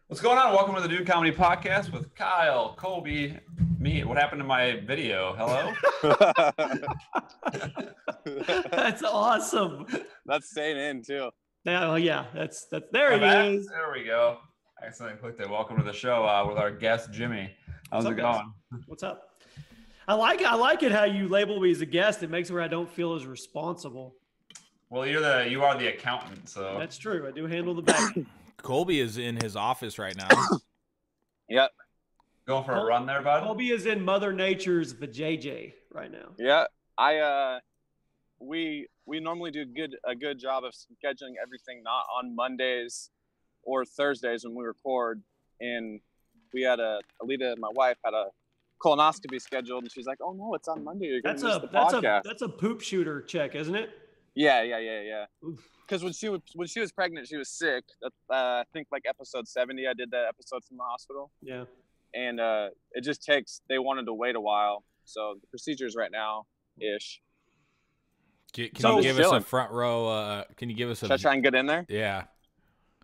What's going on? Welcome to the Dude Comedy Podcast with Kyle, Colby, me. What happened to my video? Hello? That's awesome. That's staying in too. Yeah, that's there I'm he back. is. There we go. I accidentally clicked it. Welcome to the show with our guest, Jimmy. How's What's it up, going? What's up? I like it how you label me as a guest. It makes it where I don't feel as responsible. Well, you are the accountant, so That's true. I do handle the back. Colby is in his office right now. Yep. going for a run there, bud? Colby is in Mother Nature's vajayjay right now. Yeah. We normally do a good job of scheduling everything not on Mondays or Thursdays when we record. And we had Alita, my wife, had a colonoscopy scheduled, and she's like, "Oh no, it's on Monday. You're gonna miss the podcast." That's a poop shooter check, isn't it? Yeah. Because when she was pregnant, she was sick. I think like episode 70, I did that episode from the hospital. Yeah. And it just takes. They wanted to wait a while, so the procedure's right now ish. Can you give us a front row? Can you give us a? Should I try and get in there? Yeah.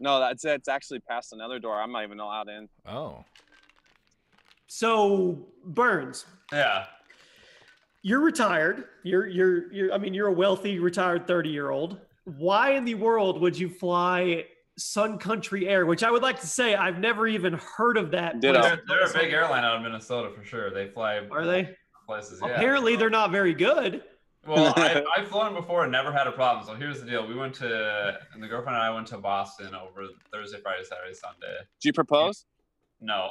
No, that's it. It's actually past another door. I'm not even allowed in. Oh. So Burns. Yeah. You're retired. You're a wealthy retired 30-year-old. Why in the world would you fly Sun Country Air? Which I would like to say I've never even heard of that. They're a big airline out of Minnesota for sure. They fly. Are they? Places. Yeah. Apparently, they're not very good. Well, I've flown before and never had a problem. So here's the deal: the girlfriend and I went to Boston over Thursday, Friday, Saturday, Sunday. Did you propose? No.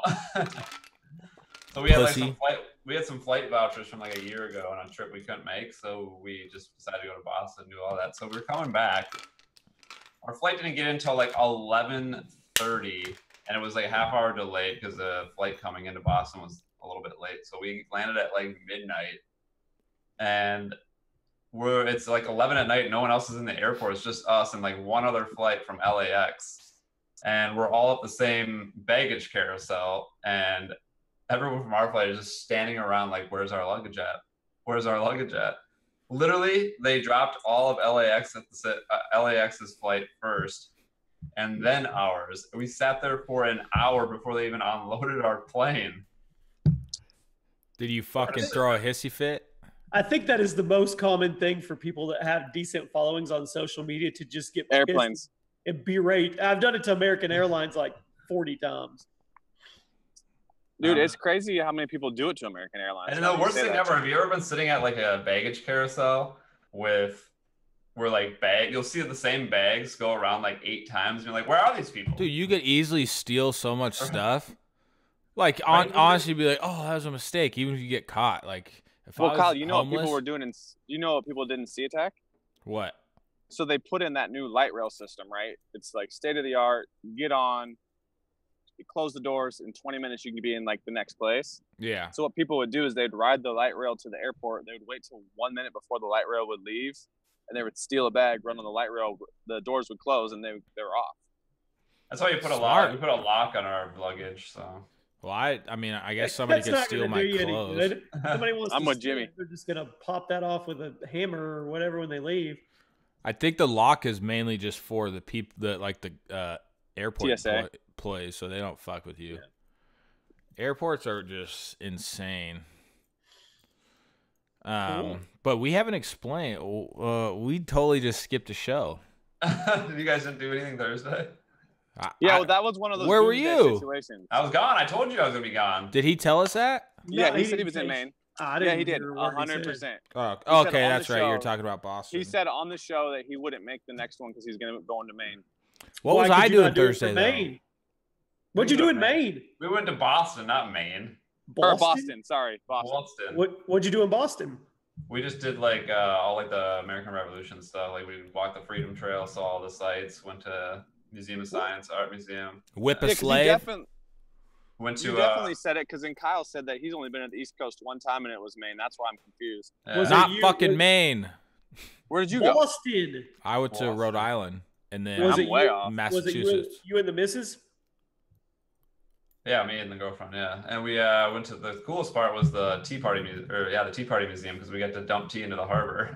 So we had some flight vouchers from like a year ago on a trip we couldn't make, so we just decided to go to Boston and do all that. So we're coming back. Our flight didn't get in until like 11:30, and it was like a half-hour delayed because the flight coming into Boston was a little bit late. So we landed at like midnight, and it's like 11 at night. No one else is in the airport. It's just us and like one other flight from LAX, and we're all at the same baggage carousel, and everyone from our flight is just standing around like, where's our luggage at? Where's our luggage at? Literally, they dropped all of LAX's flight first, and then ours. We sat there for an hour before they even unloaded our plane. Did you fucking throw a hissy fit? I think that is the most common thing for people that have decent followings on social media to just get Airplanes and berate. I've done it to American Airlines like 40 times. Dude, it's crazy how many people do it to American Airlines. And the worst thing ever, have you ever been sitting at like a baggage carousel where like you'll see the same bags go around like 8 times and you're like, where are these people? Dude, you could easily steal so much stuff. Like honestly be like, oh, that was a mistake, even if you get caught. Like Kyle, you know what people were doing you know what people did in Sea Attack? What? So they put in that new light rail system, right? It's like state of the art. Get on. You close the doors, in 20 minutes you can be in like the next place. Yeah. So what people would do is they'd ride the light rail to the airport. They would wait till 1 minute before the light rail would leave, and they would steal a bag, run on the light rail. The doors would close, and they were off. That's why you put a lock. We put a lock on our luggage. So. Well, I mean, I guess somebody could steal my clothes. Somebody wants I'm to with steal Jimmy. It, they're just gonna pop that off with a hammer or whatever when they leave. I think the lock is mainly just for the people that like the airport TSA. Employees, so they don't fuck with you. Yeah. Airports are just insane. Cool. But we haven't explained. We totally just skipped a show. You guys didn't do anything Thursday? Well, that was one of those. Where were you? Situations. I was gone. I told you I was gonna be gone. Did he tell us that? Yeah, he said he was in Maine. Yeah, he did. 100%. Oh, okay, that's right. You're talking about Boston. He said on the show that he wouldn't make the next one because he's going into Maine. What was I doing Thursday, though? What'd you do in Maine? We went to Boston, not Maine. Boston. Sorry, Boston. What'd you do in Boston? We just did like all like the American Revolution stuff. Like we walked the Freedom Trail, saw all the sites, went to Museum of Science, Art Museum. Whip a slave. You definitely said it because then Kyle said that he's only been at the East Coast one time and it was Maine. That's why I'm confused. Not fucking Maine. Where did you go? Boston. I went to Rhode Island and then I'm way off. Massachusetts. Was it you and the missus? Yeah, me and the girlfriend. Yeah, and we went to the coolest part was the Tea Party Museum because we got to dump tea into the harbor.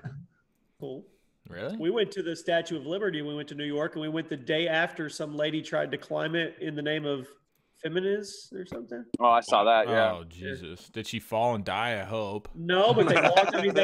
Cool. Really? We went to the Statue of Liberty. We went to New York, and we went the day after some lady tried to climb it in the name of Feminist or something. Oh, I saw that. Yeah. Oh Jesus! Did she fall and die? I hope. No, but they lost. I mean,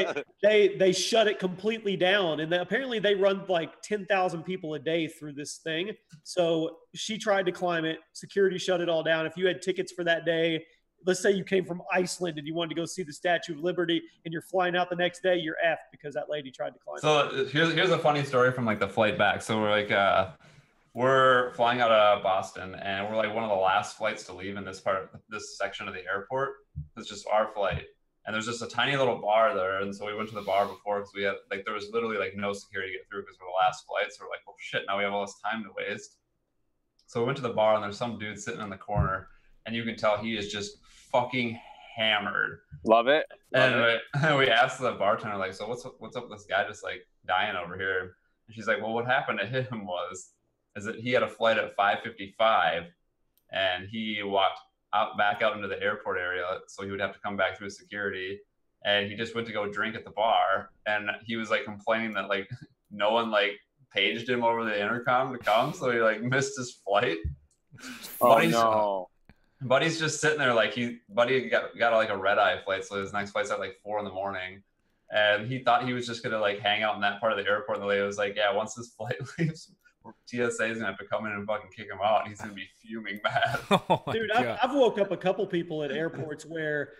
they shut it completely down, and apparently they run like 10,000 people a day through this thing. So she tried to climb it. Security shut it all down. If you had tickets for that day, let's say you came from Iceland and you wanted to go see the Statue of Liberty, and you're flying out the next day, you're effed because that lady tried to climb it. So here's a funny story from like the flight back. So we're flying out of Boston, and we're like one of the last flights to leave in this section of the airport. It's just our flight, and there's just a tiny little bar there. And so we went to the bar before because we had like there was literally like no security to get through because we're the last flight. So we're like, well, shit, now we have all this time to waste. So we went to the bar, and there's some dude sitting in the corner, and you can tell he is just fucking hammered. Love it. And we asked the bartender, like, so what's up with this guy just like dying over here? And she's like, well, what happened to him is that he had a flight at 5:55, and he walked back out into the airport area, so he would have to come back through security. And he just went to go drink at the bar, and he was like complaining that like no one like paged him over the intercom to come, so he like missed his flight. Buddy's just sitting there like Buddy got like a red eye flight, so his next flight's at like 4 a.m. And he thought he was just gonna like hang out in that part of the airport. And the lady was like, yeah, once this flight leaves, TSA is gonna have to come in and fucking kick him out, and he's gonna be fuming mad. Dude, I've woke up a couple people at airports where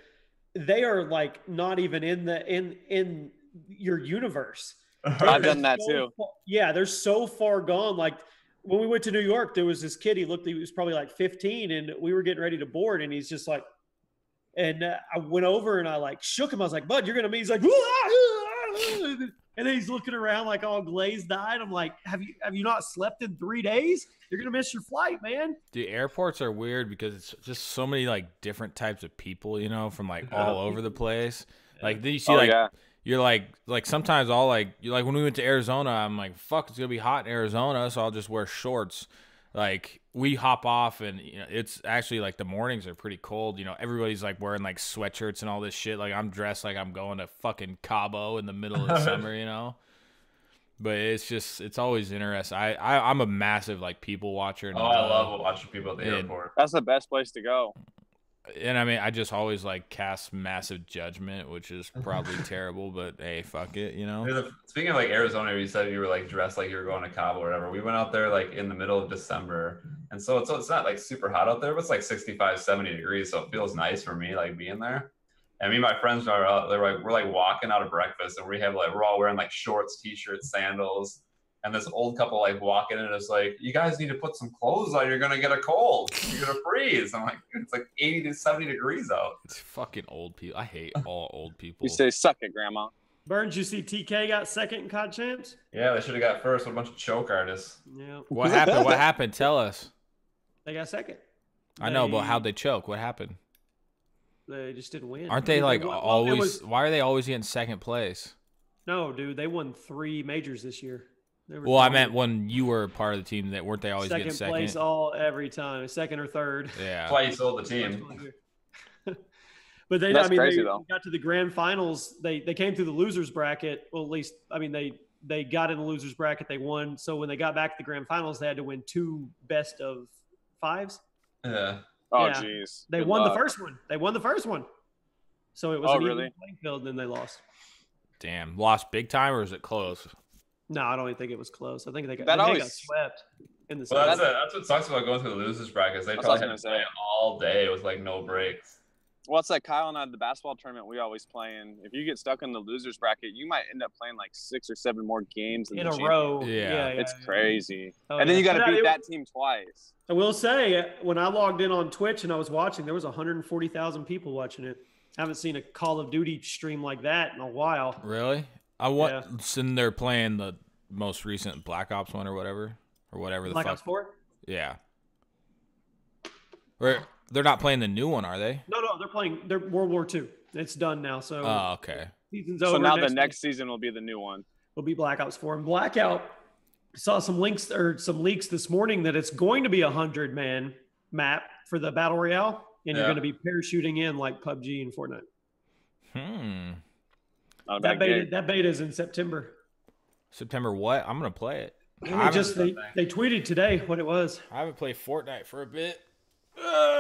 they are like not even in your universe. I've done that too. Yeah, they're so far gone. Like when we went to New York, there was this kid. He was probably like 15, and we were getting ready to board, and he's just like, and I went over and I like shook him. I was like, "Bud, you're gonna meet." He's like, and then he's looking around like all glazed-eyed. I'm like, have you not slept in 3 days? You're gonna miss your flight, man. Dude, airports are weird because it's just so many like different types of people, you know, from like all over the place. Like then you see you're like sometimes you're like when we went to Arizona, I'm like, fuck, it's gonna be hot in Arizona, so I'll just wear shorts. Like we hop off, and you know it's actually like the mornings are pretty cold. You know, everybody's like wearing like sweatshirts and all this shit. Like I'm dressed like I'm going to fucking Cabo in the middle of the summer, you know. But it's always interesting. I'm a massive like people watcher. I love watching people at the airport. That's the best place to go. And I mean, I just always like cast massive judgment, which is probably terrible, but hey, fuck it, you know? Speaking of like Arizona, you said you were like dressed like you were going to Cabo or whatever. We went out there like in the middle of December. And so it's not like super hot out there, but it's like 65, 70 degrees. So it feels nice for me, like being there. And me and my friends are out there, we're like walking out of breakfast, and we're all wearing like shorts, t-shirts, sandals. And this old couple like walking in and it's like, you guys need to put some clothes on. You're going to get a cold. You're going to freeze. I'm like, it's like 80 to 70 degrees out. It's fucking old people. I hate all old people. You say, suck it, Grandma. Burns, you see TK got second in COD champs? Yeah, they should have got first. What a bunch of choke artists. Yeah. What happened? What happened? Tell us. They got second. I know, but how'd they choke? What happened? They just didn't win. Aren't they like always? Why are they always getting second place? No, dude. They won 3 majors this year. Well, I meant when you were part of the team, that weren't they always getting second? Second place every time, second or third. Yeah. That's why you sold the team. But they got to the grand finals. They came through the losers bracket. Well, at least they got in the losers bracket. They won. So when they got back to the grand finals, they had to win 2 best of 5s. Yeah. Oh, jeez. They won the first one. They won the first one. So it was an even playing field, and then they lost. Damn. Lost big time, or is it close? No, I don't even think it was close. I think they got swept in the Well, that's what sucks about going through the losers brackets. They probably had to play all day with like no breaks. Well, it's like Kyle and I, the basketball tournament we always play in. If you get stuck in the losers bracket, you might end up playing like 6 or 7 more games in a row. Yeah, it's crazy. And then you got to beat that team twice. I will say, when I logged in on Twitch and I was watching, there was 140,000 people watching it. I haven't seen a Call of Duty stream like that in a while. Really? Sitting there playing the most recent Black Ops one or whatever the Black Ops 4? Yeah. They're not playing the new one, are they? No, they're World War II. It's done now. So okay. Season's over. So now the next season will be the new one. Will be Black Ops 4. And Blackout, saw some leaks this morning that it's going to be 100-man map for the Battle Royale, and you're going to be parachuting in like PUBG and Fortnite. That beta is in September. September what? I'm gonna play it. They tweeted today what it was. I haven't played Fortnite for a bit.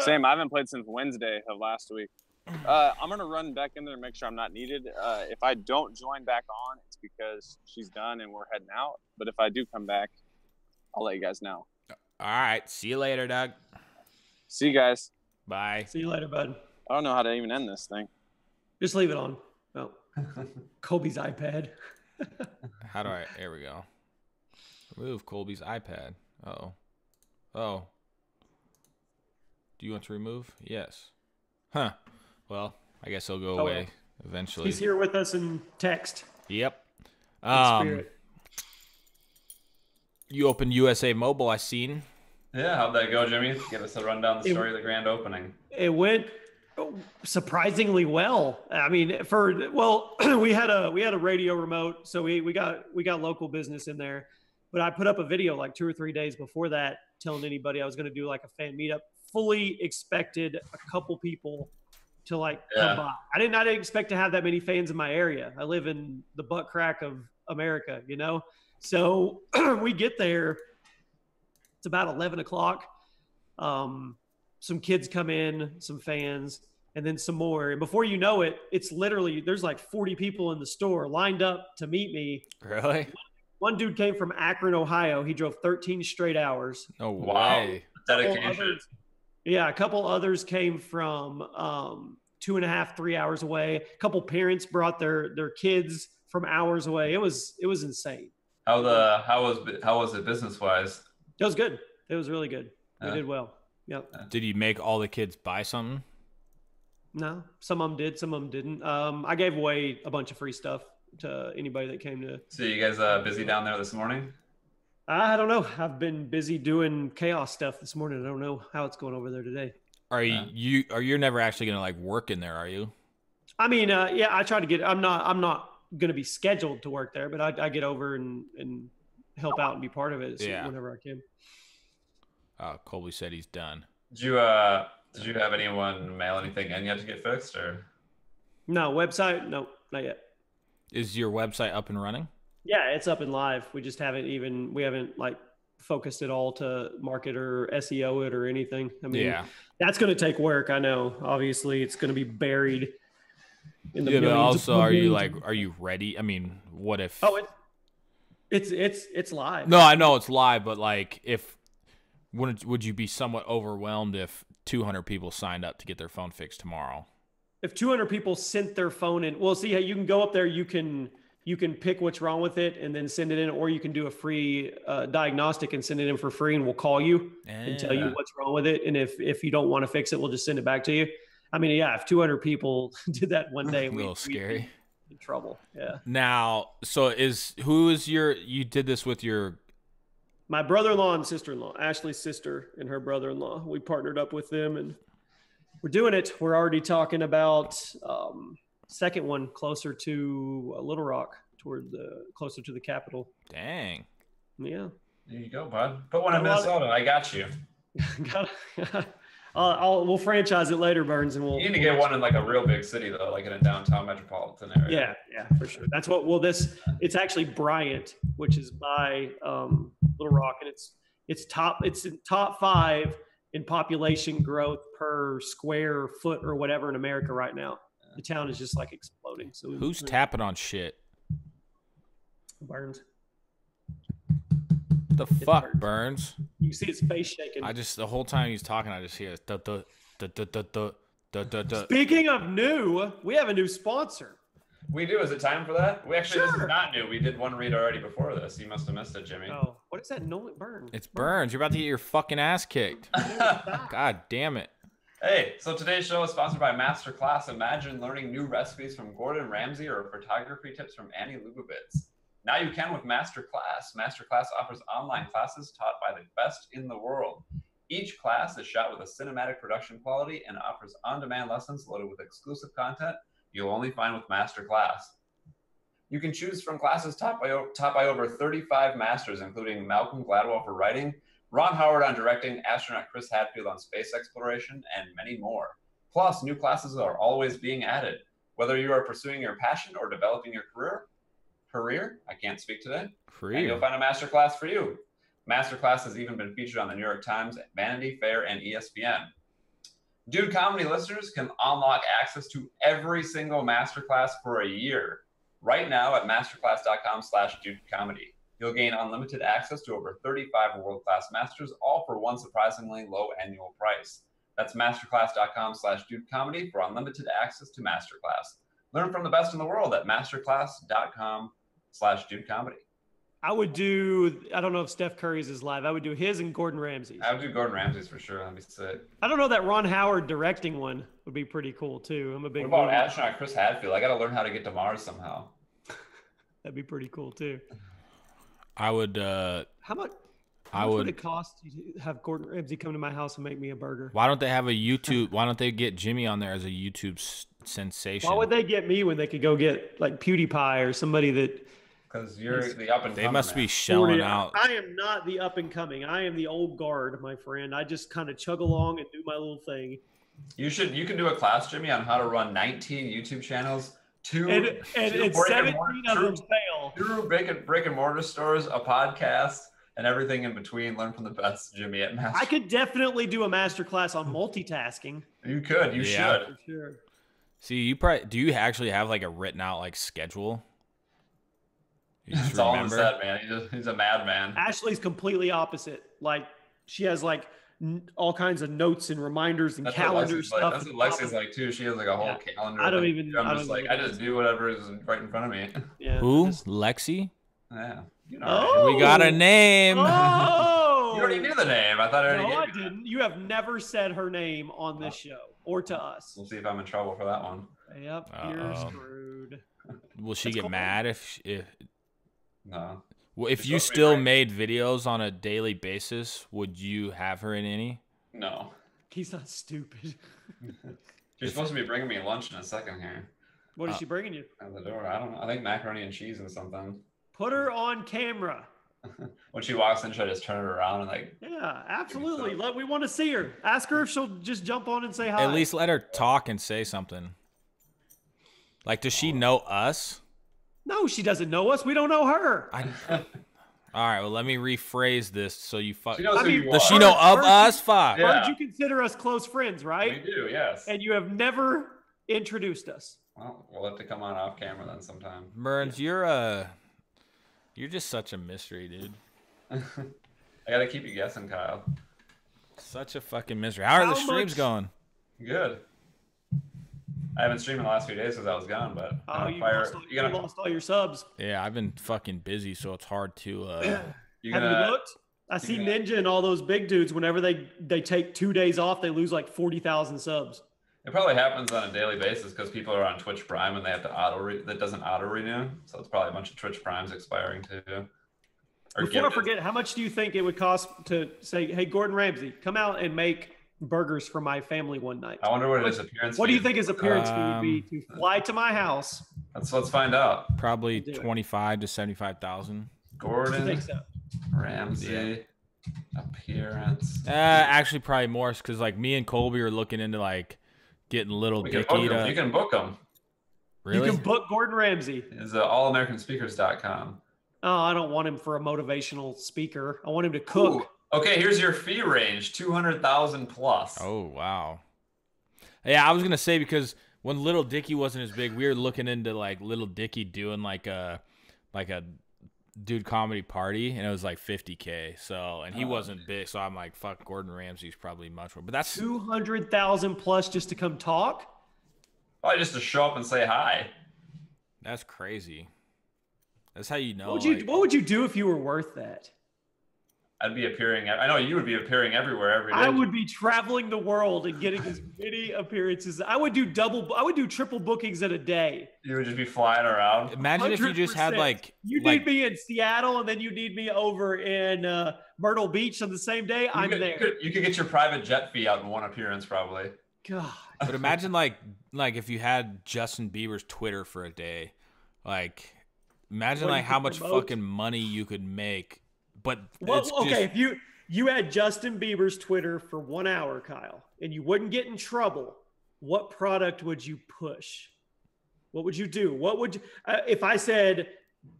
Same. I haven't played since Wednesday of last week. I'm gonna run back in there and make sure I'm not needed. If I don't join back on, it's because she's done and we're heading out. But if I do come back, I'll let you guys know. All right. See you later, Doug. See you guys. Bye. See you later, bud. I don't know how to even end this thing. Just leave it on. Oh, Colby's iPad. How do I? There we go. Remove Colby's iPad. Uh-oh. Oh. Do you want to remove? Yes. Huh. Well, I guess he'll go away eventually. He's here with us in text. Yep. Spirit. You opened USA Mobile, I seen. Yeah, how'd that go, Jimmy? Give us a rundown of the story of the grand opening. It went surprisingly well. I mean, we had a radio remote, so we got local business in there. But I put up a video like 2 or 3 days before that, telling anybody I was going to do like a fan meetup. Fully expected a couple people to come by. I did not expect to have that many fans in my area. I live in the butt crack of America, you know? So we get there. It's about 11 o'clock. Some kids come in, some fans, and then some more. And before you know it, it's literally, there's like 40 people in the store lined up to meet me. Really? One dude came from Akron, Ohio. He drove 13 straight hours. No way. Dedication. Yeah, a couple others came from 2.5, 3 hours away. A couple parents brought their kids from hours away. It was insane. How was it business wise? It was good. It was really good. We did well. Yep. Did you make all the kids buy something? No, some of them did, some of them didn't. I gave away a bunch of free stuff to anybody that came to. So you guys busy down there this morning? I don't know. I've been busy doing chaos stuff this morning. I don't know how it's going over there today. You're never actually gonna like work in there, are you? I mean, yeah, I try to get. I'm not gonna be scheduled to work there, but I get over and help out and be part of it whenever I can. Colby said he's done. Did you have anyone mail anything in yet to get fixed, or? No website. No, not yet. Is your website up and running? Yeah, it's up and live. We just haven't like focused it all to market or SEO it or anything. I mean, that's going to take work. I know. Obviously, it's going to be buried in the but also, are you ready? I mean, what if? Oh, it's live. No, I know it's live, but like, would you be somewhat overwhelmed if 200 people signed up to get their phone fixed tomorrow? If 200 people sent their phone in, well, see how you can go up there. You can pick what's wrong with it and then send it in, or you can do a free diagnostic and send it in for free, and we'll call you and tell you what's wrong with it. And if you don't want to fix it, we'll just send it back to you. I mean, yeah, if 200 people did that one day, a little scary. We'd be in trouble. Yeah. Now, so you did this with my brother-in-law and sister-in-law, Ashley's sister and her brother-in-law. We partnered up with them and we're doing it. We're already talking about second one closer to Little Rock, closer to the capital. Dang. Yeah. There you go, bud. Put one in Minnesota. I got you. We'll franchise it later, Burns, and You need to get one in like a real big city though, like in a downtown metropolitan area. Yeah, for sure. That's what. Well, it's actually Bryant, which is by Little Rock, and it's in top 5 in population growth per square foot or whatever in America right now. The town is just like exploding. So who's tapping on shit? Burns. The fuck, Burns? You see his face shaking. The whole time he's talking, I just hear Speaking of new, we have a new sponsor. We do. Is it time for that? This is not new. We did one read already before this. You must have missed it, Jimmy. Oh, what is that? No, Burns. It's Burns. You're about to get your fucking ass kicked. God damn it. Hey, so today's show is sponsored by Masterclass. Imagine learning new recipes from Gordon Ramsay or photography tips from Annie Lubavitz. Now you can with Masterclass. Masterclass offers online classes taught by the best in the world. Each class is shot with a cinematic production quality and offers on-demand lessons loaded with exclusive content you'll only find with Masterclass. You can choose from classes taught by over 35 masters, including Malcolm Gladwell for writing, Ron Howard on directing, astronaut Chris Hadfield on space exploration, and many more. Plus, new classes are always being added. Whether you are pursuing your passion or developing your career, I can't speak today, and you'll find a masterclass for you. Masterclass has even been featured on the New York Times, Vanity Fair, and ESPN. Dude Comedy listeners can unlock access to every single masterclass for a year. Right now at masterclass.com/dudecomedy. You'll gain unlimited access to over 35 world-class masters, all for one surprisingly low annual price. That's masterclass.com/dudecomedy for unlimited access to Masterclass. Learn from the best in the world at masterclass.com/dudecomedy. I would do, I don't know if Steph Curry's is live. I would do his and Gordon Ramsay's. I would do Gordon Ramsay's for sure. That'd be sick. I don't know, that Ron Howard directing one would be pretty cool too. I'm a big. What about astronaut Chris Hadfield? I got to learn how to get to Mars somehow. That'd be pretty cool too. I would. How much would it cost you to have Gordon Ramsay come to my house and make me a burger? Why don't they have a YouTube? Why don't they get Jimmy on there as a YouTube sensation? Why would they get me when they could go get like PewDiePie or somebody that? Because you're the up and coming. They must be shelling out. I am not the up and coming. I am the old guard, my friend. I just kind of chug along and do my little thing. You can do a class, Jimmy, on how to run 19 YouTube channels. And 17 of them fail. 2 brick and mortar stores, a podcast, and everything in between. Learn from the best, Jimmy, at Master. I could definitely do a masterclass on multitasking. You could. You should. For sure. See, do you actually have like a written out like schedule? It's all in his head, man. He's a madman. Ashley's completely opposite. Like, she has like all kinds of notes and reminders and calendar stuff. That's what Lexi's like too. She has like a whole calendar. I just do whatever is right in front of me. Yeah. Who? Lexi? Yeah. You know, we got a name. Oh, you already knew the name. I thought I already. No, I didn't. You have never said her name on this show or to us. We'll see if I'm in trouble for that one. Yep, you're screwed. Will she get mad if? No. Well, if you still made videos on a daily basis, would you have her in any? No. He's not stupid. She's supposed to be bringing me lunch in a second here. What is she bringing you? At the door. I don't know. I think macaroni and cheese and something. Put her on camera. When she walks in, should I just turn her around and like? Yeah, absolutely. We want to see her. Ask her if she'll just jump on and say hi. At least let her talk and say something. Like, does she know us? No, she doesn't know us. We don't know her. All right, well, let me rephrase this so you fuck. She knows who you are. Does she know of us? Fuck. Why did you consider us close friends, right? We do, yes. And you have never introduced us. Well, we'll have to come on off camera then sometime. Burns, you're just such a mystery, dude. I gotta keep you guessing, Kyle. Such a fucking mystery. How are the streams going? Good. I haven't streamed in the last few days because I was gone, but you lost all your subs. Yeah, I've been fucking busy, so it's hard to. Have you looked? I see Ninja and all those big dudes. Whenever they take 2 days off, they lose like 40,000 subs. It probably happens on a daily basis because people are on Twitch Prime and they have to that doesn't auto renew. So it's probably a bunch of Twitch Primes expiring too. Before I forget, how much do you think it would cost to say, "Hey, Gordon Ramsay, come out and make burgers for my family one night"? I wonder what his appearance. What do you think his appearance fee would be to fly to my house? Let's find out. Probably 25 to 75,000. Gordon I think so. Ramsay appearance. Actually, probably more because like me and Colby are looking into like getting Little Dicky. You can book them. Really? You can book Gordon Ramsay. It's allamericanspeakers.com. Oh, I don't want him for a motivational speaker. I want him to cook. Ooh. Okay, here's your fee range: 200,000 plus. Oh wow. Yeah, I was gonna say because when Little Dicky wasn't as big, we were looking into like Little Dicky doing like a dude comedy party, and it was like 50K. So, and he wasn't big, so I'm like, fuck, Gordon Ramsay's probably much more. But that's 200,000 plus just to come talk. Probably just to show up and say hi. That's crazy. That's how you know. What would you do if you were worth that? I'd be appearing. I know you would be appearing everywhere every day. I would be traveling the world and getting as many appearances. I would do triple bookings in a day. You would just be flying around. Imagine 100%. If you just had like need me in Seattle and then you need me over in Myrtle Beach on the same day. I'm there. You could get your private jet fee out in one appearance, probably. God. But imagine like if you had Justin Bieber's Twitter for a day, like imagine like how much fucking money you could make. But if you had Justin Bieber's Twitter for 1 hour, Kyle, and you wouldn't get in trouble, what product would you push? What would you do? What would if I said,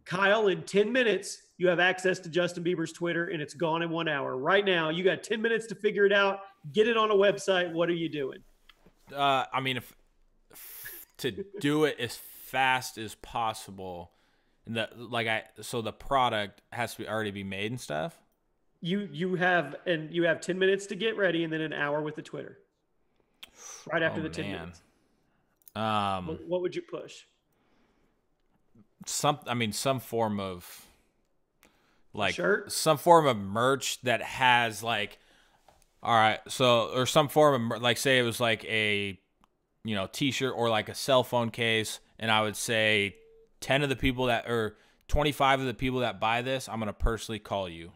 Kyle, in 10 minutes you have access to Justin Bieber's Twitter and it's gone in 1 hour. Right now, you got 10 minutes to figure it out. Get it on a website. What are you doing? I mean, if to do it as fast as possible, and so the product has to already be made and stuff. You have 10 minutes to get ready, and then an hour with the Twitter. Right after the 10 minutes. What would you push? Some form of shirt? Some form of merch that has like, all right, so or some form of like, say it was like a, t-shirt or like a cell phone case, and I would say 10 of the people that or 25 of the people that buy this, I'm gonna personally call you.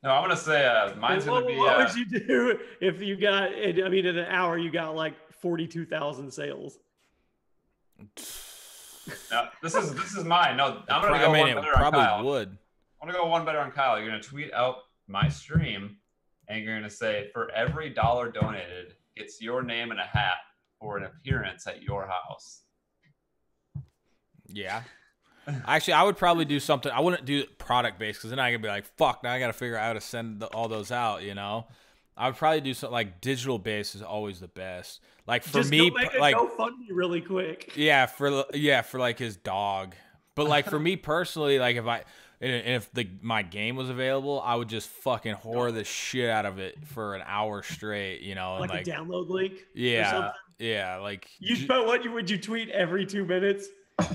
No, I'm gonna say mine's gonna be. What would you do if you got? I mean, in an hour you got like 42,000 sales. No, this is mine. No, I'm gonna go one better on Kyle. Would. I'm gonna go one better on Kyle. You're gonna tweet out my stream, and you're gonna say, for every $1 donated, it's your name and a hat for an appearance at your house. Yeah. Actually, I would probably do something. I wouldn't do product based because then I could be like, fuck, now I got to figure out how to send all those out, I would probably do something like digital based is always the best. Like for just me, make like GoFundMe really quick. Yeah, for like his dog. But like for me personally, like if my game was available, I would just fucking whore the shit out of it for an hour straight, Like a download link. Yeah, yeah. Like would you tweet every 2 minutes?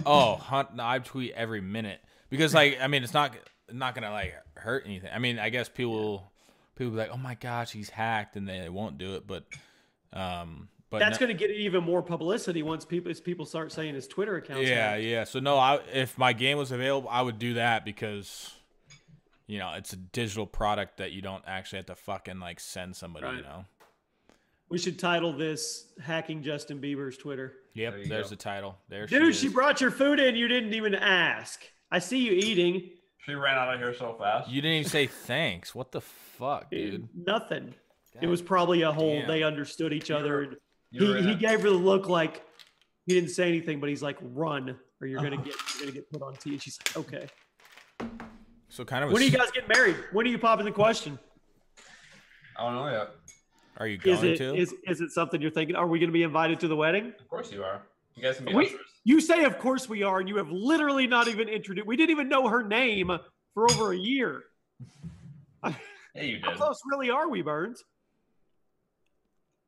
Oh, I tweet every minute because it's not gonna like hurt anything. I mean, I guess people be like, oh my gosh, he's hacked, and they won't do it, but that's gonna get even more publicity once people start saying his Twitter account. Yeah. So no, if my game was available, I would do that because it's a digital product that you don't actually have to fucking like send somebody. Right. We should title this "Hacking Justin Bieber's Twitter." Yep, there's the title. Dude, she brought your food in. You didn't even ask. I see you eating. She ran out of here so fast. You didn't even say thanks. What the fuck, dude? Nothing. God, it was probably a whole. Damn. They understood each other. He gave her the look like he didn't say anything, but he's like, "Run, or you're gonna get put on T." And she's like, "Okay." So kind of. When are you guys getting married? When are you popping the question? I don't know yet. Are you going to? Is it something you're thinking? Are we going to be invited to the wedding? Of course you are. You guys can be ushers. You say, of course we are, and you have literally not even introduced. We didn't even know her name for over a year. Yeah, you did. How close really are we, Burns?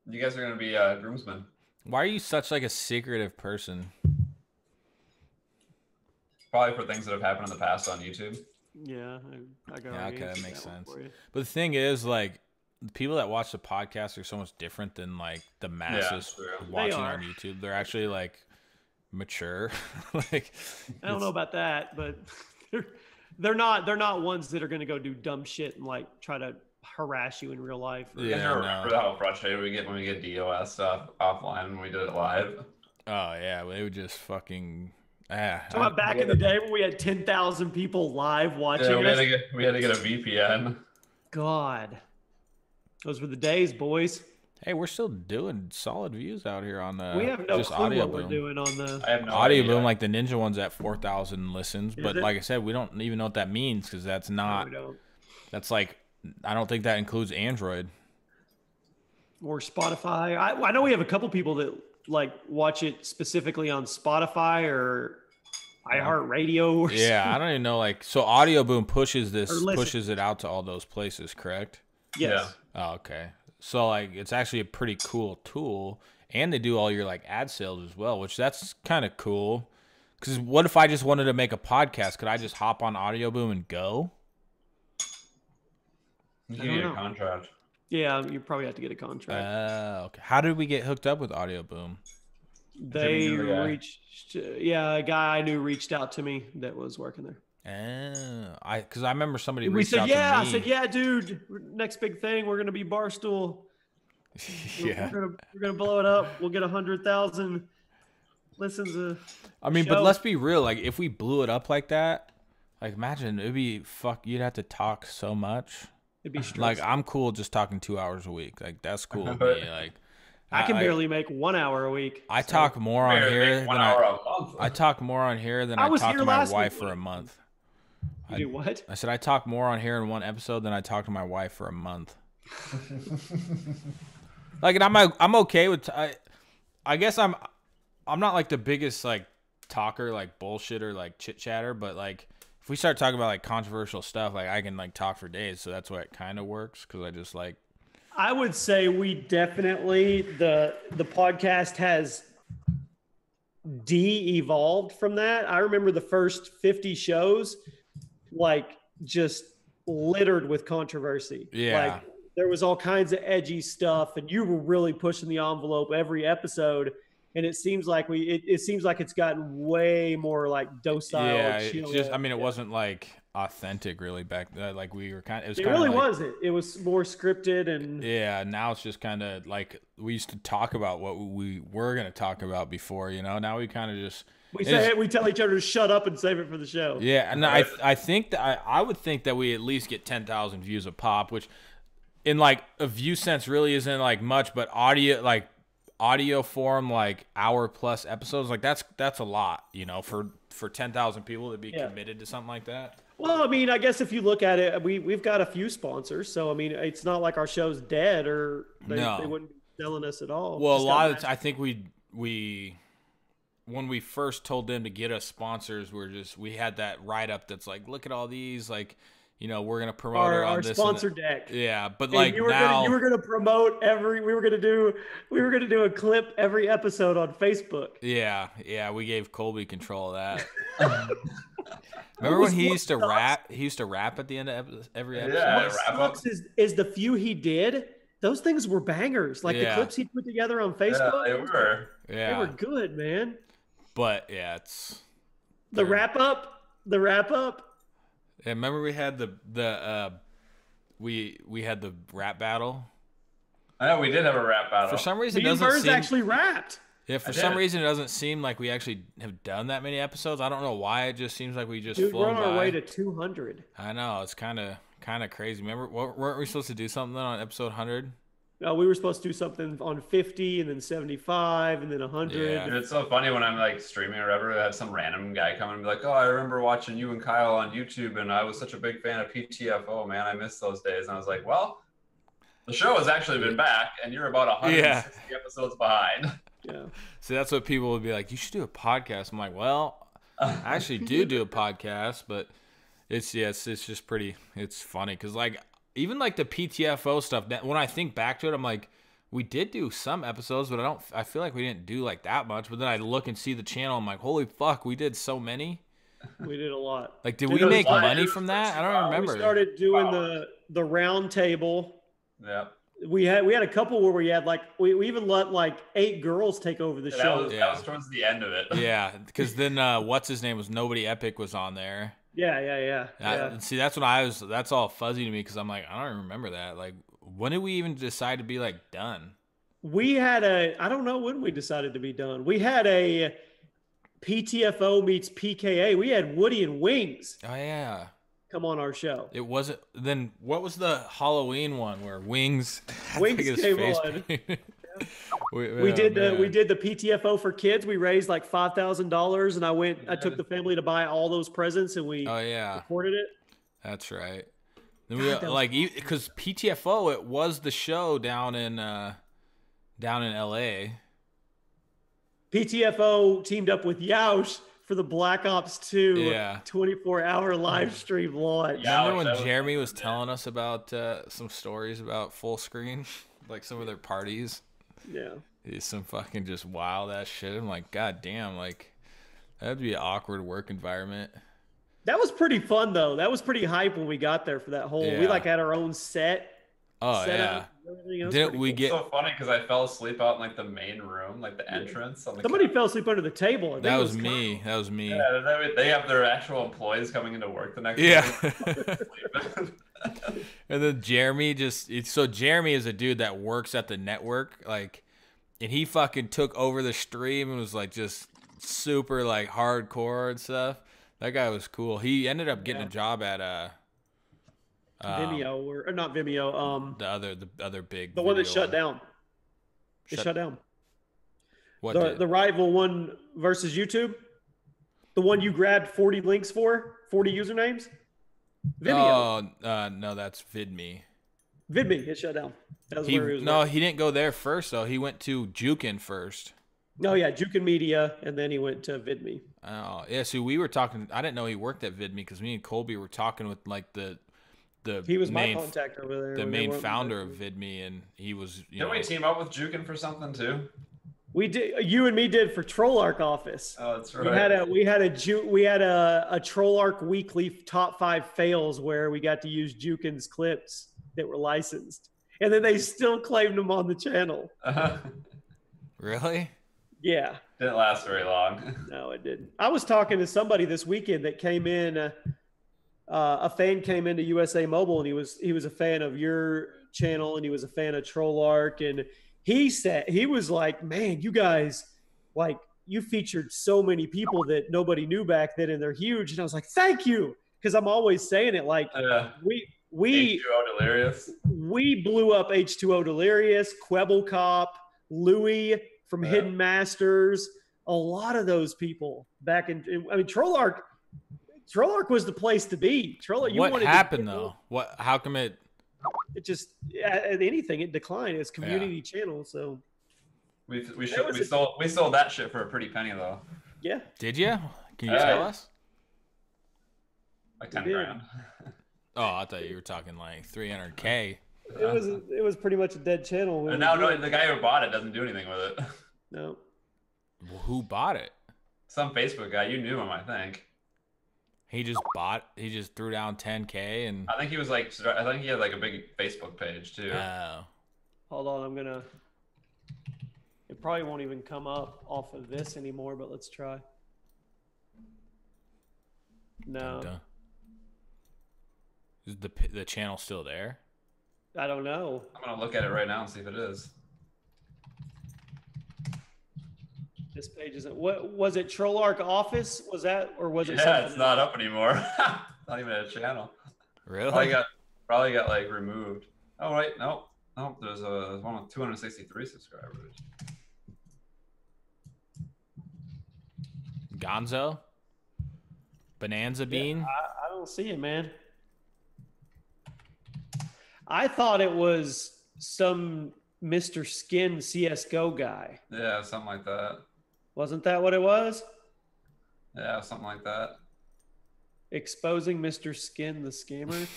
You guys are going to be groomsmen. Why are you such like a secretive person? Probably for things that have happened in the past on YouTube. Yeah, I got okay, that makes sense. But the thing is, like, the people that watch the podcast are so much different than like the masses watching on YouTube. They're actually like mature. Like, I don't know about that, but they're not ones that are going to go do dumb shit and like try to harass you in real life. Yeah, remember how frustrated we get when we get DOS stuff offline when we did it live. Oh yeah, they would just fucking. Talking about back in the day when we had 10,000 people live watching us. We had to get a VPN. God. Those were the days, boys. Hey, we're still doing solid views out here on the. We have no clue what we're doing on the. I have no Audio idea. Boom, like the Ninja one's at 4,000 listens, but like I said, we don't even know what that means because that's not. No, we don't. That's like, I don't think that includes Android or Spotify. I know we have a couple people that like watch it specifically on Spotify or iHeartRadio. Or yeah, something. I don't even know. Like, so Audio Boom pushes it out to all those places, correct? Yes. Yeah. Oh, okay. So like, it's actually a pretty cool tool, and they do all your like ad sales as well, which that's kind of cool. Because what if I just wanted to make a podcast? Could I just hop on Audio Boom and go? You need a contract. Yeah, you probably have to get a contract. Okay. How did we get hooked up with Audio Boom? They reached, a guy I knew reached out to me that was working there. Because I remember somebody reached out to me. I said, yeah, dude, next big thing, we're gonna be Barstool. Yeah, we're gonna blow it up. We'll get 100,000 listens. But let's be real. Like, if we blew it up like that, like, imagine it'd be you'd have to talk so much. It'd be stressful. Like, I'm cool just talking 2 hours a week. Like, that's cool with me. Like, I can barely make 1 hour a week. I talk more on here than I talk more on here than I talk to my wife for a month. You do what? I said I talk more on here in one episode than I talk to my wife for a month. Like, and I'm okay with. I guess I'm not like the biggest like talker, like bullshitter, like chit chatter, but like if we start talking about like controversial stuff, like I can like talk for days. So that's why it kind of works because I just like. I would say we definitely the podcast has de-evolved from that. I remember the first 50 shows, like just littered with controversy. Yeah. Like there was all kinds of edgy stuff, and you were really pushing the envelope every episode. And it seems like it seems like it's gotten way more like docile. Yeah, chill. just I mean, it wasn't like authentic really back like we were kind of. It really wasn't. It was more scripted and. Yeah, now it's just kind of like we used to talk about what we were gonna talk about before. Now we kind of just. We tell each other to shut up and save it for the show. Yeah, and I think that I would think that we at least get 10,000 views a pop, which in like a view sense really isn't like much, but audio form like hour plus episodes, like that's a lot, for 10,000 people to be committed to something like that. Well, I mean, I guess if you look at it, we've got a few sponsors, so I mean, it's not like our show's dead or they wouldn't be selling us at all. Well, a lot of I think we when we first told them to get us sponsors, we had that write up that's like, look at all these, like, we're gonna promote our sponsor deck. Yeah, but and like you were gonna promote we were gonna do a clip every episode on Facebook. Yeah, we gave Colby control of that. Remember when he used to rap? He used to rap at the end of every episode. Yeah, what sucks is the few he did. Those things were bangers. Like the clips he put together on Facebook. Yeah, they were. Yeah, they were good, man. But yeah, it's the wrap up. Yeah, remember we had we had the rap battle. I know we did have a rap battle. For some reason, Burns actually rapped. Yeah, for some reason, it doesn't seem like we actually have done that many episodes. I don't know why. It just seems like we just flown we're on our by. way to 200. I know, it's kind of crazy. Remember, weren't we supposed to do something on episode 100? No, we were supposed to do something on 50 and then 75 and then 100. Yeah. It's so funny when I'm like streaming or whatever, I have some random guy come and be like, oh, I remember watching you and Kyle on YouTube and I was such a big fan of PTFO, man. I miss those days. And I was like, well, the show has actually been back and you're about 160 episodes behind. Yeah. So that's what people would be like, you should do a podcast. I'm like, well, I actually do a podcast, but it's just pretty, it's funny. Because like, even like the PTFO stuff, when I think back to it, I'm like, we did do some episodes, but I feel like we didn't do like that much. But then I look and see the channel, I'm like, holy fuck, we did so many. We did a lot. Like, did we make money from that? I don't remember. We started doing the round table. Yeah. We had a couple where we had like we even let like 8 girls take over the show. That was towards the end of it. Yeah, because then what's his name was Nobody Epic was on there. Yeah. See, that's when that's all fuzzy to me because I'm like, I don't remember that. Like, when did we even decide to be like done? We had I don't know when we decided to be done. We had a PTFO meets PKA. We had Woody and Wings. Oh yeah. Come on our show. It wasn't. Then what was the Halloween one where Wings came on? We did the PTFO for kids. We raised like $5,000, and I took the family to buy all those presents, and we recorded it. That's right. Then we because PTFO, it was the show down in LA. PTFO teamed up with Yaush for the Black Ops 2 24-hour live stream launch. Remember when Jeremy was telling us about some stories about full screen, like some of their parties? Yeah. It's some fucking just wild ass shit. I'm like, god damn, like that'd be an awkward work environment. That was pretty fun though. That was pretty hype when we got there for that whole. We like had our own set. Yeah. Didn't we get? It's so funny because I fell asleep out in like the main room, like the entrance. Somebody fell asleep under the table. That was me. That was me. Yeah, they have their actual employees coming into work the next day. And then Jeremy Jeremy is a dude that works at the network, like, and he fucking took over the stream and was like just super like hardcore and stuff. That guy was cool. He ended up getting a job at Vimeo or not Vimeo. The other big. The one that shut down. It shut down. What? The rival one versus YouTube. The one you grabbed 40 links for, 40 usernames. Vimeo. Oh no, that's VidMe. VidMe, it shut down. That was where he was. No, working. he didn't go there first though. He went to Jukin first. No, yeah, Jukin Media, and then he went to VidMe. Oh, yeah. See, we were talking. I didn't know he worked at VidMe because me and Colby were talking with like the he was main, my contact over there. the main founder of VidMe, and he was. Didn't we team up with Jukin for something too? We did. You and me did for Troll Arc Office. Oh, that's right. We had a Troll Arc weekly top 5 fails where we got to use Jukin's clips that were licensed, and then they still claimed them on the channel. Really? Yeah. Didn't last very long. No, it didn't. I was talking to somebody this weekend that came in. A fan came into USA Mobile, and he was a fan of your channel, and he was a fan of Troll Arc, and he said he was like, "Man, you guys, like, you featured so many people that nobody knew back then, and they're huge." And I was like, "Thank you," because I'm always saying it. Like, we H2O Delirious. We blew up H2O Delirious, Quebble Cop, Louie from Hidden Masters, a lot of those people back in. I mean, Troll Arc was the place to be. What happened though? How come it? It just anything it declined. It's community channel, so we sold that shit for a pretty penny though. Yeah. Did you? Can you tell us? Like 10 grand. Oh, I thought you were talking like 300K. It was pretty much a dead channel. And now the guy who bought it doesn't do anything with it. No. Well, who bought it? Some Facebook guy. You knew him, I think. He just threw down 10K, and I think he had like a big Facebook page too. Hold on, it probably won't even come up off of this anymore, but let's try. No. Is the channel still there? I don't know. I'm gonna look at it right now and see if it is. This page isn't. What was it? Troll Arc Office? Was that, or was it? Yeah, it's not up anymore. Not even a channel. Really? Probably got like removed. Oh right, no. There's one with 263 subscribers. Gonzo? Bonanza Bean? Yeah, I don't see it, man. I thought it was some Mr. Skin CSGO guy. Yeah, something like that. Wasn't that what it was? Yeah, something like that. Exposing Mr. Skin, the scammer.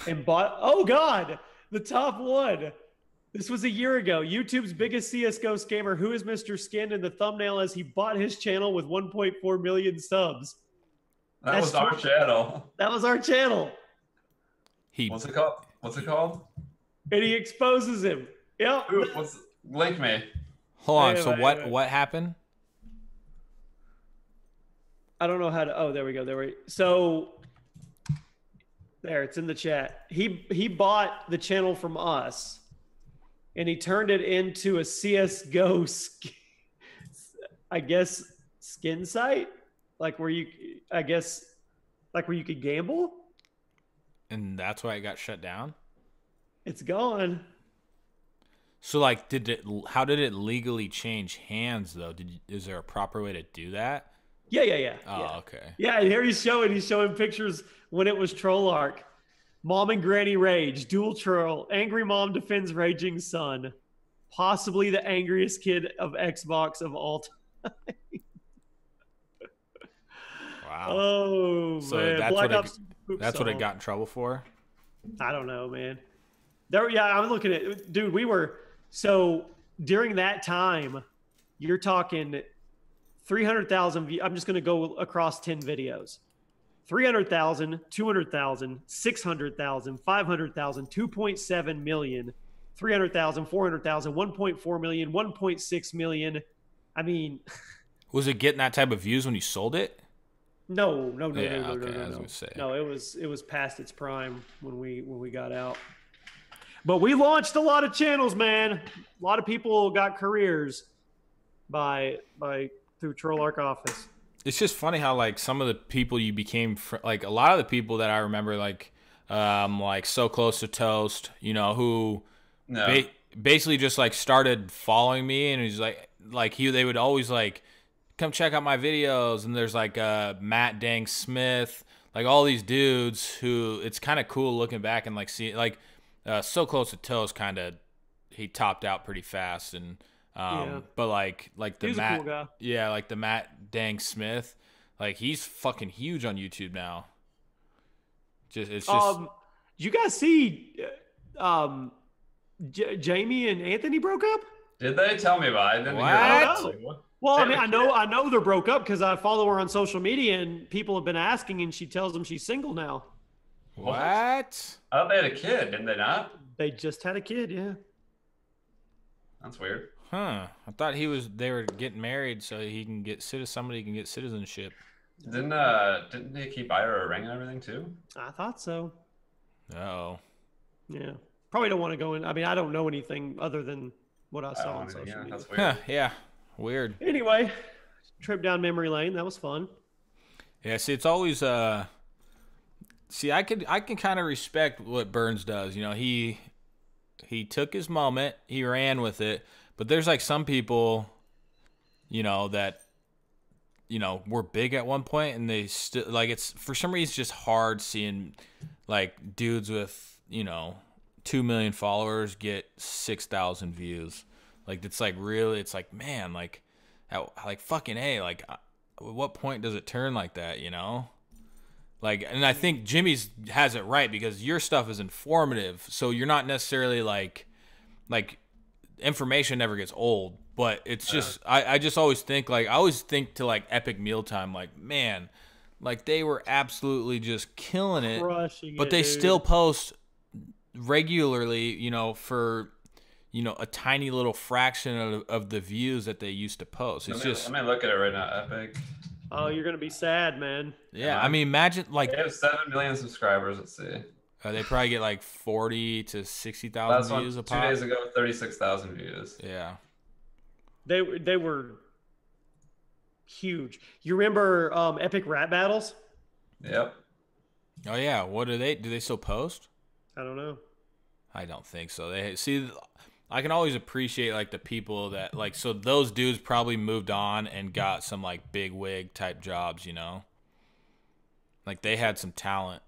And oh God, the top one. This was a year ago. YouTube's biggest CSGO scammer. Who is Mr. Skin? And the thumbnail as he bought his channel with 1.4 million subs. That was our channel. That was our channel. What's it called? And he exposes him. Yep. Link me. Hold on. So what happened? I don't know how to. Oh, there we go. So there, it's in the chat. He bought the channel from us, and he turned it into a CS:GO, I guess, skin site, like where you could gamble. And that's why it got shut down? It's gone. So, like, how did it legally change hands, though? Is there a proper way to do that? Yeah. Oh, okay. Yeah, and here he's showing pictures when it was Troll Arc. Mom and Granny rage, dual troll, angry mom defends raging son. Possibly the angriest kid of Xbox of all time. Wow. Oh, so man. That's what it got in trouble for? I don't know, man. I'm looking at, dude, so during that time, you're talking 300,000, I'm just going to go across 10 videos. 300,000, 200,000, 600,000, 500,000, 2.7 million, 300,000, 400,000, 1.4 million, 1.6 million. I mean, was it getting that type of views when you sold it? No. I was gonna say. No, it was past its prime when we got out. But we launched a lot of channels, man. A lot of people got careers through Troll Arc Office. It's just funny how like some of the people you became like a lot of the people that I remember like So Close to Toast, who basically just like started following me, and he's like they would always like come check out my videos, and there's like Matt Dang Smith, like all these dudes who it's kind of cool looking back and like see like So Close to Toes kind of he topped out pretty fast, and but like the He's Matt, a cool guy. yeah, like the Matt Dang Smith, like he's fucking huge on YouTube now. It's just you guys see Jamie and Anthony broke up? Did they tell me about it? I didn't hear I about don't it. know. Well, I mean, I know they're broke up because I follow her on social media, and people have been asking, and she tells them she's single now. What? I thought they had a kid, didn't they not? They just had a kid, yeah. That's weird. Huh? I thought they were getting married so he can get somebody can get citizenship. Didn't they keep Ira a ring and everything too? I thought so. Oh. Yeah. Probably don't want to go in. I mean, I don't know anything other than what I saw on social media. That's weird. Huh, yeah. Weird. Anyway, trip down memory lane. That was fun. Yeah, see, it's always see, I can kind of respect what Burns does. You know, he took his moment, he ran with it, but there's like some people, you know, that were big at one point and they still like it's for some reason it's just hard seeing like dudes with, 2 million followers get 6,000 views. Like it's like really it's like, man, like fucking A, like at what point does it turn like that, you know? Like, and I think Jimmy's has it right because your stuff is informative, so you're not necessarily like information never gets old, but it's just I just always think like to like Epic Mealtime, like, man, like they were absolutely just killing it, but they still post regularly, for a tiny little fraction of the views that they used to post. It's let me look at it right now. Epic. Oh, you're gonna be sad, man. Yeah, I mean, imagine like they have 7 million subscribers. Let's see. They probably get like 40 to 60,000 views a pop. 2 days ago, 36,000 views. Yeah. They were huge. You remember Epic Rap Battles? Yep. Oh yeah. What do they still post? I don't know. I don't think so. I can always appreciate like the people that like, so those dudes probably moved on and got some like big wig type jobs, like they had some talent.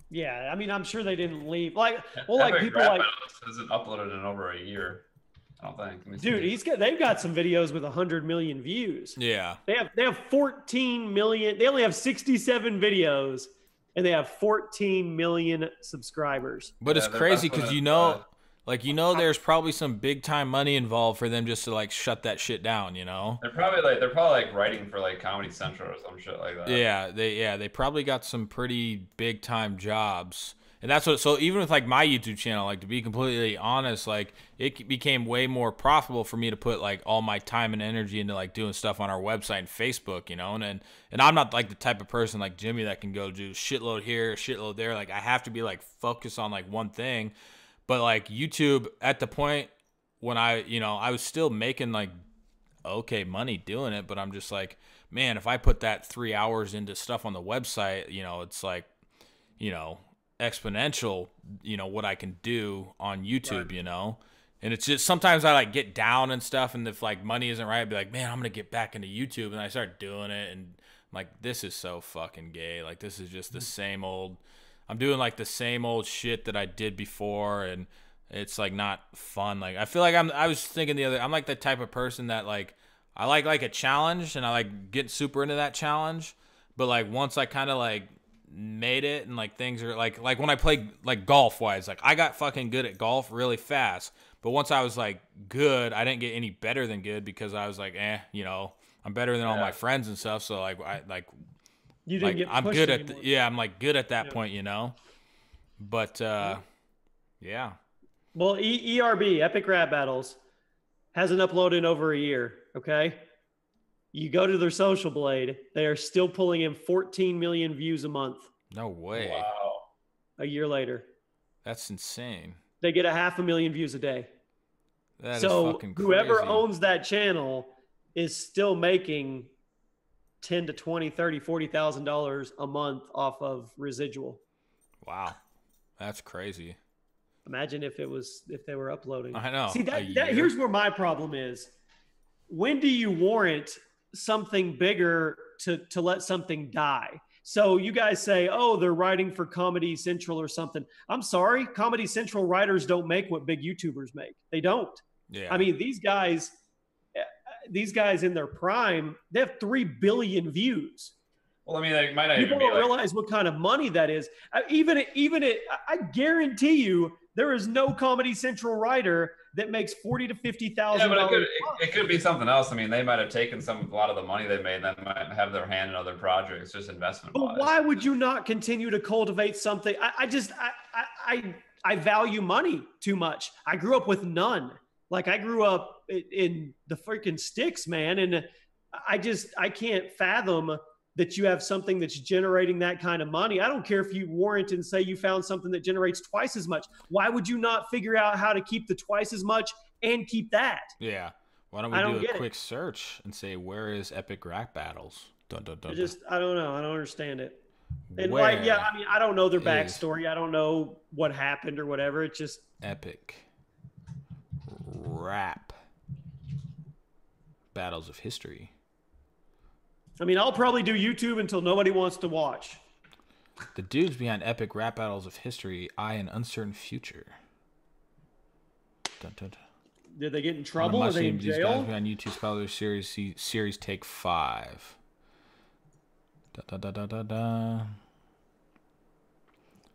Yeah, I mean, I'm sure they didn't leave. Like, people like hasn't uploaded in over a year. I don't think. Dude, they've got some videos with 100 million views. Yeah, they have 14 million. They only have 67 videos, and they have 14 million subscribers. But it's crazy because there's probably some big time money involved for them just to like shut that shit down. They're probably writing for like Comedy Central or some shit like that. Yeah, they probably got some pretty big time jobs. And that's what, so even with like my YouTube channel, like to be completely honest, like it became way more profitable for me to put like all my time and energy into like doing stuff on our website and Facebook, and I'm not like the type of person like Jimmy that can go do shitload here, shitload there. Like I have to be like focused on like one thing. But like YouTube at the point when I was still making like okay money doing it, but I'm just like, man, if I put that 3 hours into stuff on the website, it's like, exponential, what I can do on YouTube, right. And it's just sometimes I like get down and stuff, and if like money isn't right, I'd be like, man, I'm gonna get back into YouTube, and I start doing it, and I'm like, this is so fucking gay. Like this is just the same old. I'm doing like the same old shit that I did before, and it's like not fun. Like I feel like I was thinking I'm like the type of person that like I like a challenge, and I like get super into that challenge, but like once I kind of like made it and like things are like when I played like golf wise, like I got fucking good at golf really fast, but once I was like good, I didn't get any better than good because I was like I'm better than all my friends and stuff, so like I like you didn't get I'm pushed good anymore. I'm like good at that point, but yeah. Well, ERB, Epic Rap Battles, hasn't uploaded in over a year, okay? You go to their social blade, they are still pulling in 14 million views a month. No way. Wow. A year later. That's insane. They get 500,000 views a day. That is fucking crazy. Whoever owns that channel is still making $10 to $20, $30, $40,000 a month off of residual. Wow. That's crazy. Imagine if they were uploading. I know. See, here's where my problem is. When do you warrant something bigger to let something die? So you guys say, oh, they're writing for Comedy Central or something. I'm sorry, Comedy Central writers don't make what big YouTubers make. They don't. Yeah. I mean, these guys in their prime, they have 3 billion views. Well, I mean, they might not People even be don't realize what kind of money that is. I guarantee you, there is no Comedy Central writer that makes $40,000 to $50,000. Yeah, but it could be something else. I mean, they might have taken a lot of the money they made. That might have their hand in other projects, just investment. But why would you not continue to cultivate something? I value money too much. I grew up with none. Like I grew up in the freaking sticks, man, and I can't fathom that you have something that's generating that kind of money. I don't care if you warrant and say you found something that generates twice as much. Why would you not figure out how to keep the twice as much and keep that? Yeah. Why don't we do a quick search and say, where is Epic Rap Battles? Dun, dun, dun, dun. I don't know. I don't understand it. And where I mean, I don't know their backstory. I don't know what happened or whatever. It's just Epic Rap Battles of History. I mean, I'll probably do YouTube until nobody wants to watch. The dudes behind Epic Rap Battles of History eye an uncertain future. Dun, dun, dun. Did they get in trouble? Are they in jail? These guys behind YouTube Scholar series take 5. Da, da, da, da, da, da.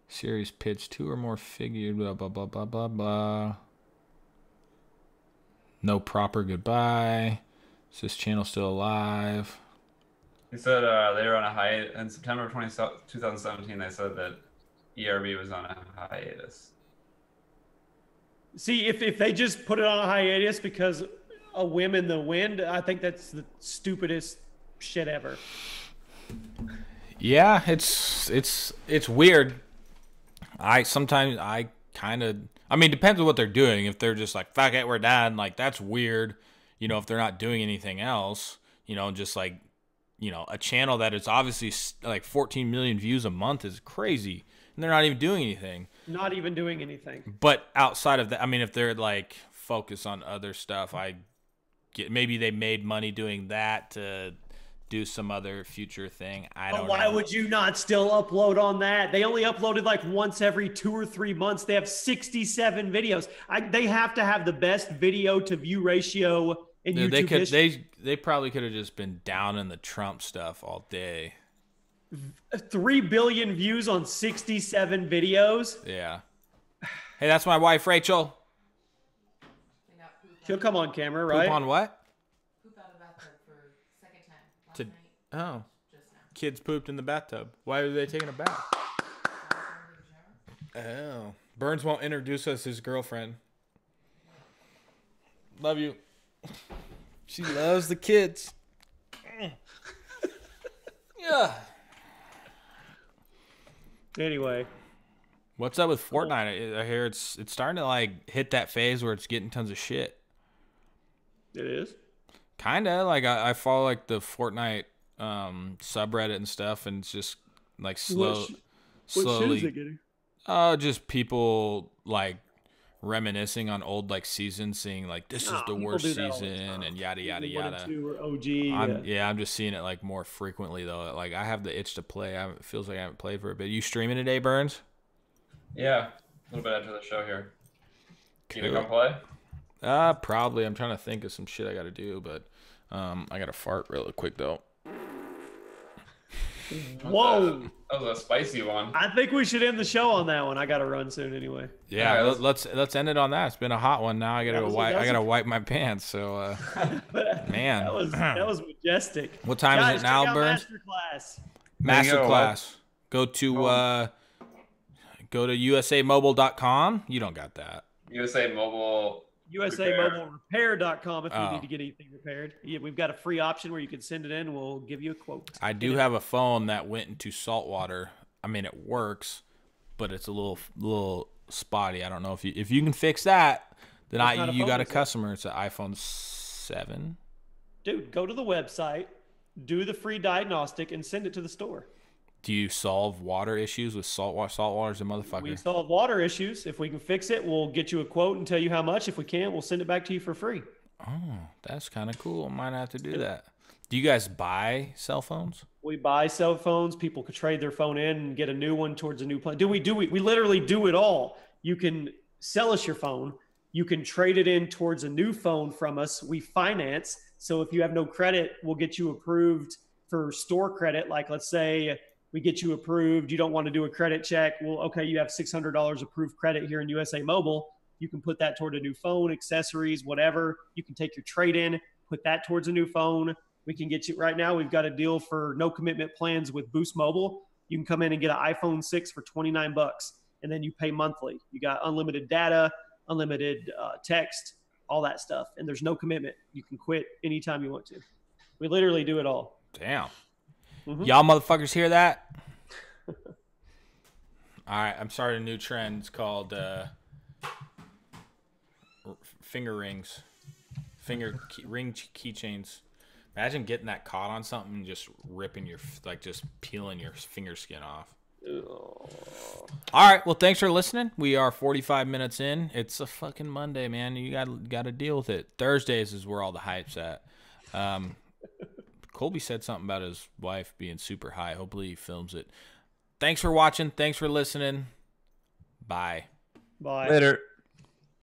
Series pitch 2 or more figures. Blah, blah, blah, blah, blah, blah. No proper goodbye. Is this channel still alive? He said they were on a hiatus in September 2017. They said that ERB was on a hiatus. See, if they just put it on a hiatus because a whim in the wind, I think that's the stupidest shit ever. Yeah, it's weird. I mean, depends on what they're doing. If they're just like, fuck it, we're done, like that's weird. You know, if they're not doing anything else, you know, just like, you know, a channel that is obviously like 14 million views a month is crazy. And they're not even doing anything. Not even doing anything. But outside of that, I mean, if they're like focused on other stuff, maybe they made money doing that to do some other future thing. I don't know. Why would you not still upload on that? They only uploaded like once every 2 or 3 months. They have 67 videos. They have to have the best video to view ratio in YouTube history. They probably could have just been down in the Trump stuff all day. 3 billion views on 67 videos. Yeah. Hey, that's my wife, Rachel. She'll come on camera, right? Poop on what? Poop out of bathtub for second time. Oh. Kids pooped in the bathtub. Why are they taking a bath? Oh. Burns won't introduce us his girlfriend. Love you. She loves the kids. Yeah. Anyway. What's up with Fortnite? I hear it's starting to like hit that phase where it's getting tons of shit. It is? Kinda. Like I follow like the Fortnite subreddit and stuff, and it's just like slowly. What shit is it getting? Just people like reminiscing on old like seasons, seeing like this is the worst season and yada yada yada. 2 or OG. I'm just seeing it like more frequently though. Like I have the itch to play. It feels like I haven't played for a bit. You streaming today, Burns? Yeah, a little bit after the show here. Cool. You gonna come play? Probably. I'm trying to think of some shit I got to do, but I got to fart real quick though. Whoa, that was a spicy one. I think we should end the show on that one. I got to run soon anyway. Yeah, let's end it on that. It's been a hot one. Now I got to wipe my pants. So, man, that was majestic. What time is it now, Burns? Masterclass. Go to usamobile.com. You don't got that. USA Mobile. usamobilerepair.com if you need to get anything repaired. Yeah, we've got a free option where you can send it in. We'll give you a quote. I do have a phone that went into salt water. I mean, it works, but it's a little spotty. I don't know if you can fix that. Then you got a customer. It's an iPhone 7. Dude, go to the website, do the free diagnostic, and send it to the store. Do you solve water issues with salt water? Salt water's a motherfucker. We solve water issues. If we can fix it, we'll get you a quote and tell you how much. If we can't, we'll send it back to you for free. Oh, that's kind of cool. I might have to do that. Do you guys buy cell phones? We buy cell phones. People could trade their phone in and get a new one towards a new plan. We literally do it all. You can sell us your phone. You can trade it in towards a new phone from us. We finance. So if you have no credit, we'll get you approved for store credit. Like, let's say we get you approved. You don't want to do a credit check. Well, okay, you have $600 approved credit here in USA Mobile. You can put that toward a new phone, accessories, whatever. You can take your trade in, put that towards a new phone. We can get you right now. We've got a deal for no commitment plans with Boost Mobile. You can come in and get an iPhone 6 for $29, and then you pay monthly. You got unlimited data, unlimited text, all that stuff, and there's no commitment. You can quit anytime you want to. We literally do it all. Damn. Y'all motherfuckers hear that? All right, I'm starting a new trend. It's called finger rings, ring keychains. Imagine getting that caught on something and just ripping your, like, just peeling your finger skin off. All right, well, thanks for listening. We are 45 minutes in. It's a fucking Monday, man. You got to deal with it. Thursdays is where all the hype's at. Colby said something about his wife being super high. Hopefully he films it. Thanks for watching. Thanks for listening. Bye. Bye. Later.